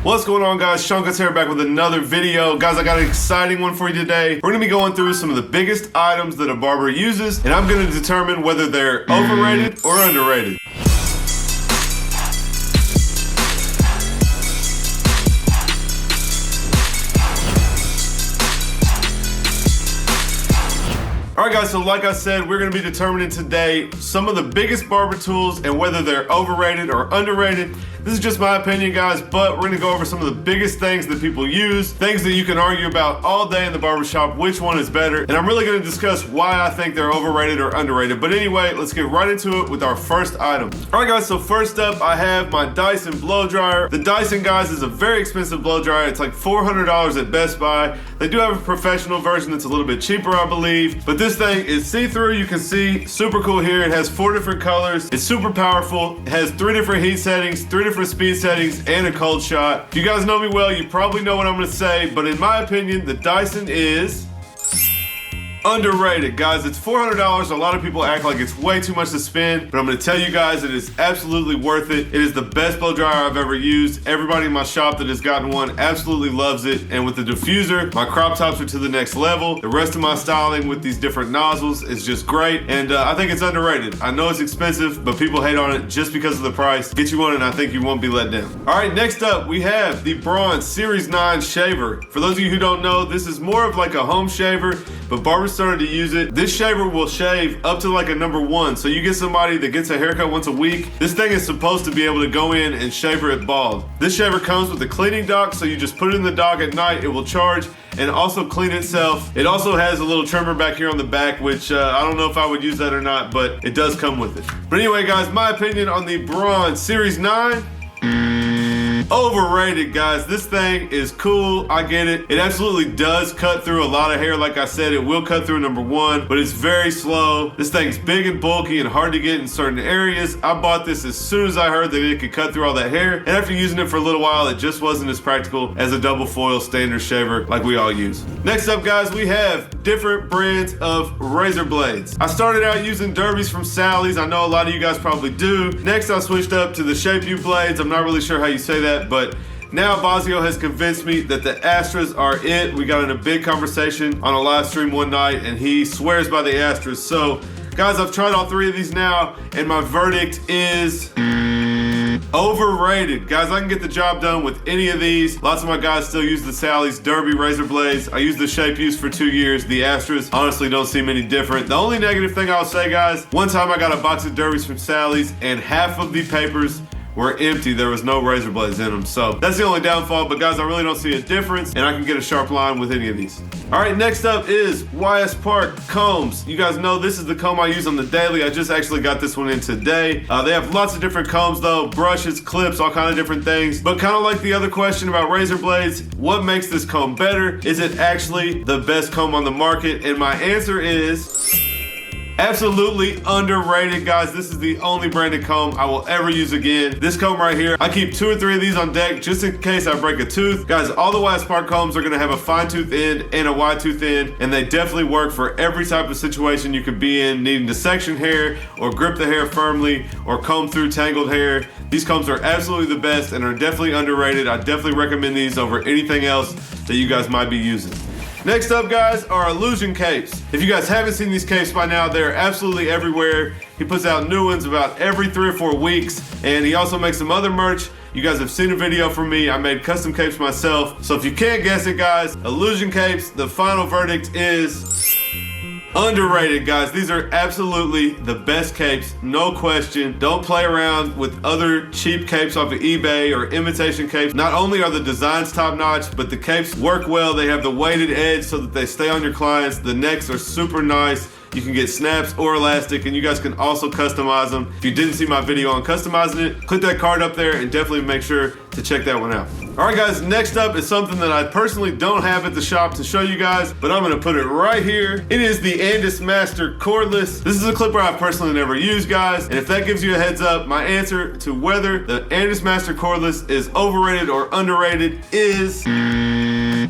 What's going on, guys? Seancutshair back with another video. Guys, I got an exciting one for you today. We're gonna be going through some of the biggest items that a barber uses, and I'm gonna determine whether they're overrated or underrated. Alright guys, so like I said, we're going to be determining today some of the biggest barber tools and whether they're overrated or underrated. This is just my opinion, guys, but we're going to go over some of the biggest things that people use, things that you can argue about all day in the barbershop, which one is better, and I'm really going to discuss why I think they're overrated or underrated. But anyway, let's get right into it with our first item. Alright guys, so first up, I have my Dyson blow dryer. The Dyson, guys, is a very expensive blow dryer. It's like $400 at Best Buy. They do have a professional version that's a little bit cheaper, I believe, but this thing is see-through. You can see, super cool here. It has 4 different colors. It's super powerful. It has 3 different heat settings, 3 different speed settings, and a cold shot. If you guys know me well, you probably know what I'm gonna say, but in my opinion, the Dyson is underrated, guys. It's $400. A lot of people act like it's way too much to spend, but I'm going to tell you guys it is absolutely worth it. It is the best blow dryer I've ever used. Everybody in my shop that has gotten one absolutely loves it. And with the diffuser, my crop tops are to the next level. The rest of my styling with these different nozzles is just great, and I think it's underrated. I know it's expensive, but people hate on it just because of the price. Get you one and I think you won't be let down. All right, next up we have the Braun Series 9 shaver. For those of you who don't know, this is more of like a home shaver, but barbers started to use it. This shaver will shave up to like a number 1. So you get somebody that gets a haircut once a week, this thing is supposed to be able to go in and shaver it bald. This shaver comes with a cleaning dock, so you just put it in the dock at night, it will charge and also clean itself. It also has a little trimmer back here on the back, which I don't know if I would use that or not, but it does come with it. But anyway, guys, my opinion on the Braun Series 9, overrated, guys. This thing is cool. I get it. It absolutely does cut through a lot of hair. Like I said, it will cut through number 1, but it's very slow. This thing's big and bulky and hard to get in certain areas. I bought this as soon as I heard that it could cut through all that hair, and after using it for a little while, it just wasn't as practical as a double foil standard shaver like we all use. Next up, guys, we have different brands of razor blades. I started out using derbies from Sally's. I know a lot of you guys probably do. Next, I switched up to the Shape U blades. I'm not really sure how you say that, but now Bazio has convinced me that the Astras are it. We got in a big conversation on a live stream one night, and he swears by the Astras. So, guys, I've tried all 3 of these now, and my verdict is overrated. Guys, I can get the job done with any of these. Lots of my guys still use the Sally's Derby razor blades. I used the Shape U's for 2 years. The Astras honestly don't seem any different. The only negative thing I'll say, guys, one time I got a box of Derbys from Sally's, and half of the papers were empty. There was no razor blades in them. So that's the only downfall, but guys, I really don't see a difference, and I can get a sharp line with any of these. All right, next up is YS Park combs. You guys know this is the comb I use on the daily. I just actually got this one in today. They have lots of different combs though, brushes, clips, all kind of different things. But kind of like the other question about razor blades, what makes this comb better? Is it actually the best comb on the market? And my answer is absolutely underrated, guys. This is the only branded comb I will ever use again. This comb right here, I keep 2 or 3 of these on deck just in case I break a tooth. Guys, all the YS Park combs are gonna have a fine tooth end and a wide tooth end, and they definitely work for every type of situation you could be in, needing to section hair or grip the hair firmly or comb through tangled hair. These combs are absolutely the best and are definitely underrated. I definitely recommend these over anything else that you guys might be using. Next up, guys, are illusion capes. If you guys haven't seen these capes by now, they're absolutely everywhere. He puts out new ones about every 3 or 4 weeks, and he also makes some other merch. You guys have seen a video from me. I made custom capes myself. So if you can't guess it, guys, illusion capes, the final verdict is underrated, guys. These are absolutely the best capes, no question. Don't play around with other cheap capes off of eBay or imitation capes. Not only are the designs top notch, but the capes work well. They have the weighted edge so that they stay on your clients. The necks are super nice. You can get snaps or elastic, and you guys can also customize them. If you didn't see my video on customizing it, click that card up there and definitely make sure to check that one out. All right, guys, next up is something that I personally don't have at the shop to show you guys, but I'm gonna put it right here. It is the Andis Master cordless. This is a clipper I've personally never used, guys, and if that gives you a heads up, my answer to whether the Andis Master cordless is overrated or underrated is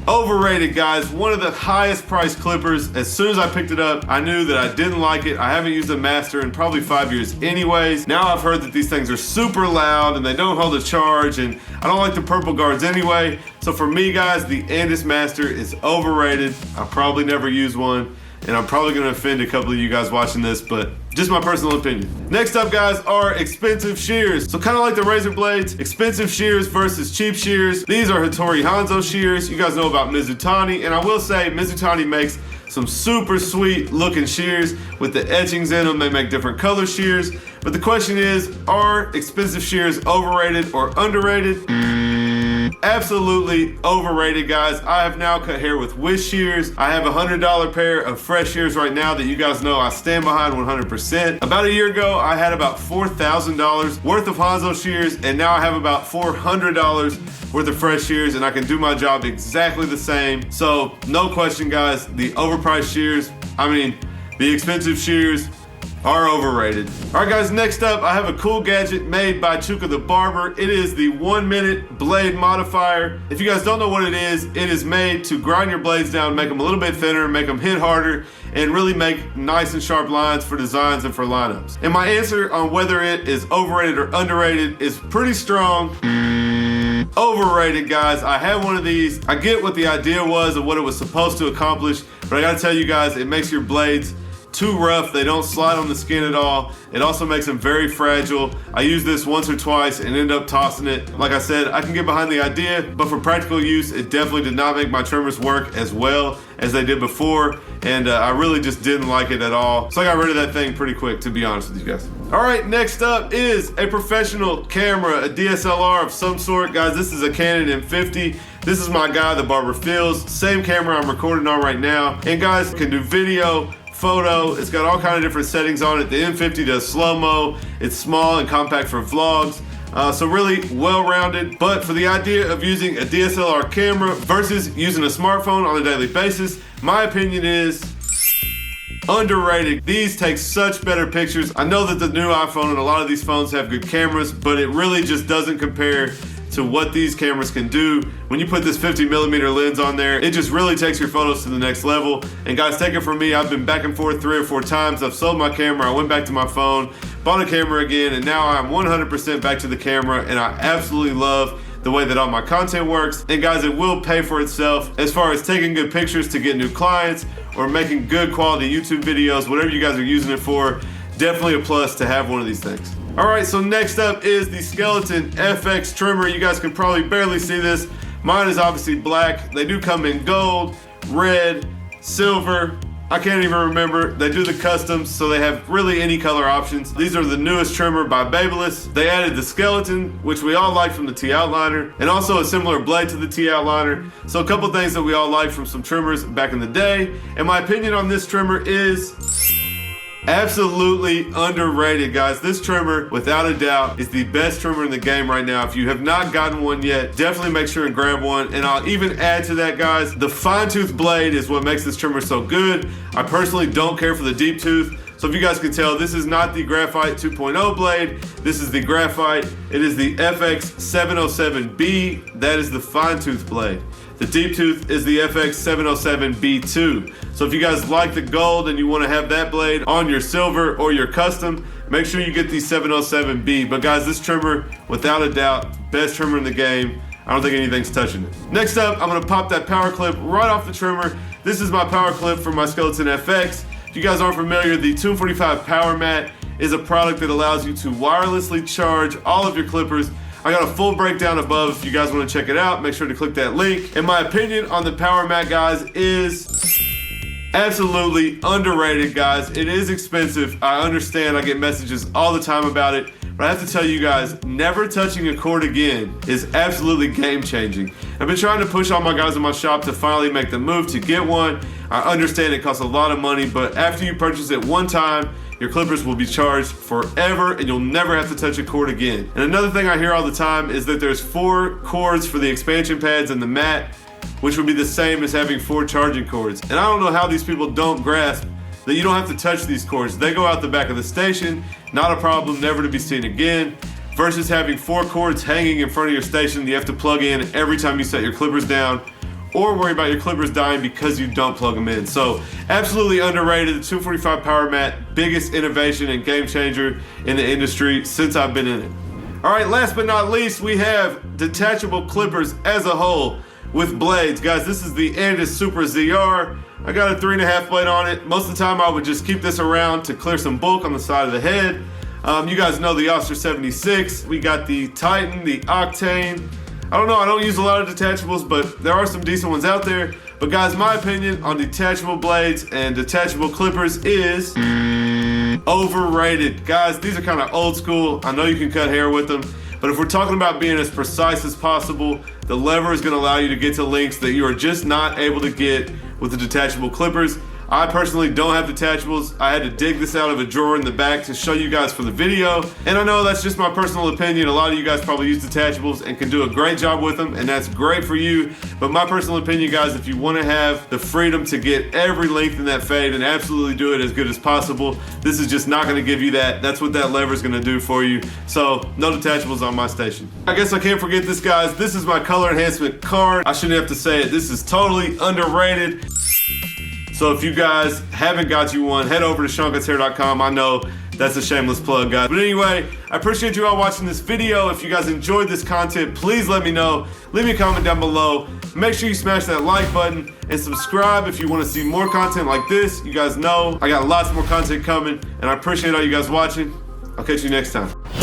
Overrated, guys. One of the highest priced clippers. As soon as I picked it up, I knew that I didn't like it. I haven't used a master in probably 5 years anyways. Now I've heard that these things are super loud and they don't hold a charge, and I don't like the purple guards anyway. So for me, guys, the Andis master is overrated. I'll probably never use one, and I'm probably gonna offend a couple of you guys watching this, but just my personal opinion. Next up, guys, are expensive shears. So kind of like the razor blades, expensive shears versus cheap shears. These are Hattori Hanzo shears. You guys know about Mizutani, and I will say Mizutani makes some super sweet looking shears with the etchings in them. They make different color shears. But the question is, are expensive shears overrated or underrated? Absolutely overrated, guys. I have now cut hair with Wish shears. I have a $100 pair of fresh shears right now that you guys know I stand behind 100%. About a year ago, I had about $4,000 worth of Hanzo shears, and now I have about $400 worth of fresh shears, and I can do my job exactly the same. So no question, guys, the overpriced shears, the expensive shears, are overrated. All right, guys, next up, I have a cool gadget made by Chuka the Barber. It is the 1-minute blade modifier. If you guys don't know what it is made to grind your blades down, make them a little bit thinner, make them hit harder, and really make nice and sharp lines for designs and for lineups. And my answer on whether it is overrated or underrated is pretty strong. Overrated, guys. I have one of these. I get what the idea was and what it was supposed to accomplish, but I gotta tell you guys, it makes your blades too rough. They don't slide on the skin at all. It also makes them very fragile. I used this once or twice and ended up tossing it. Like I said, I can get behind the idea, but for practical use, it definitely did not make my trimmers work as well as they did before, and I really just didn't like it at all. So I got rid of that thing pretty quick, to be honest with you guys. All right, next up is a professional camera, a DSLR of some sort. Guys, this is a Canon M50. This is my guy, the Barber Feels. Same camera I'm recording on right now. And guys, can do video, photo. It's got all kinds of different settings on it. The M50 does slow-mo. It's small and compact for vlogs. So really well-rounded. But for the idea of using a DSLR camera versus using a smartphone on a daily basis, my opinion is underrated. These take such better pictures. I know that the new iPhone and a lot of these phones have good cameras, but it really just doesn't compare to what these cameras can do. When you put this 50mm lens on there, it just really takes your photos to the next level. And guys, take it from me, I've been back and forth 3 or 4 times. I've sold my camera, I went back to my phone, bought a camera again, and now I'm 100% back to the camera, and I absolutely love the way that all my content works. And guys, it will pay for itself as far as taking good pictures to get new clients or making good quality YouTube videos, whatever you guys are using it for. Definitely a plus to have one of these things. All right, so next up is the Skeleton FX trimmer. You guys can probably barely see this. Mine is obviously black. They do come in gold, red, silver. I can't even remember. They do the customs, so they have really any color options. These are the newest trimmer by Babyliss. They added the skeleton, which we all like from the T-Outliner, and also a similar blade to the T-Outliner. So a couple things that we all like from some trimmers back in the day. And my opinion on this trimmer is absolutely underrated, guys. This trimmer, without a doubt, is the best trimmer in the game right now. If you have not gotten one yet, definitely make sure and grab one. And I'll even add to that, guys, the fine tooth blade is what makes this trimmer so good. I personally don't care for the deep tooth. So if you guys can tell, this is not the Graphite 2.0 blade. This is the Graphite. It is the FX 707B. That is the fine tooth blade. The deep tooth is the FX 707B2. So if you guys like the gold and you want to have that blade on your silver or your custom, make sure you get the 707B. But guys, this trimmer, without a doubt, best trimmer in the game. I don't think anything's touching it. Next up, I'm gonna pop that power clip right off the trimmer. This is my power clip for my Skeleton FX. If you guys aren't familiar, the Tomb45 Power Mat is a product that allows you to wirelessly charge all of your clippers. I got a full breakdown above if you guys want to check it out. Make sure to click that link. And my opinion on the Power Mat, guys, is absolutely underrated, guys. It is expensive. I understand. I get messages all the time about it. But I have to tell you guys, never touching a cord again is absolutely game-changing. I've been trying to push all my guys in my shop to finally make the move to get one. I understand it costs a lot of money, but after you purchase it one time, your clippers will be charged forever and you'll never have to touch a cord again. And another thing I hear all the time is that there's 4 cords for the expansion pads and the mat, which would be the same as having 4 charging cords. And I don't know how these people don't grasp that you don't have to touch these cords. They go out the back of the station, not a problem, never to be seen again, versus having 4 cords hanging in front of your station that you have to plug in every time you set your clippers down, or worry about your clippers dying because you don't plug them in. So absolutely underrated. The Tomb 45 Power Mat, biggest innovation and game changer in the industry since I've been in it. All right, last but not least, we have detachable clippers as a whole with blades. Guys, this is the Andis Super ZR. I got a 3.5 blade on it. Most of the time I would just keep this around to clear some bulk on the side of the head. You guys know the Officer 76. We got the Titan, the Octane. I don't know, I don't use a lot of detachables, but there are some decent ones out there. But guys, my opinion on detachable blades and detachable clippers is overrated. Guys, these are kind of old school. I know you can cut hair with them, but if we're talking about being as precise as possible, the lever is going to allow you to get to lengths that you are just not able to get with the detachable clippers. I personally don't have detachables. I had to dig this out of a drawer in the back to show you guys for the video. And I know that's just my personal opinion. A lot of you guys probably use detachables and can do a great job with them, and that's great for you. But my personal opinion, guys, if you want to have the freedom to get every length in that fade and absolutely do it as good as possible, this is just not going to give you that. That's what that lever is going to do for you. So no detachables on my station. I guess I can't forget this, guys. This is my color enhancement card. I shouldn't have to say it. This is totally underrated. So if you guys haven't got you one, head over to Seancutshair.com. I know that's a shameless plug, guys. But anyway, I appreciate you all watching this video. If you guys enjoyed this content, please let me know. Leave me a comment down below. Make sure you smash that like button and subscribe if you want to see more content like this. You guys know I got lots more content coming, and I appreciate all you guys watching. I'll catch you next time.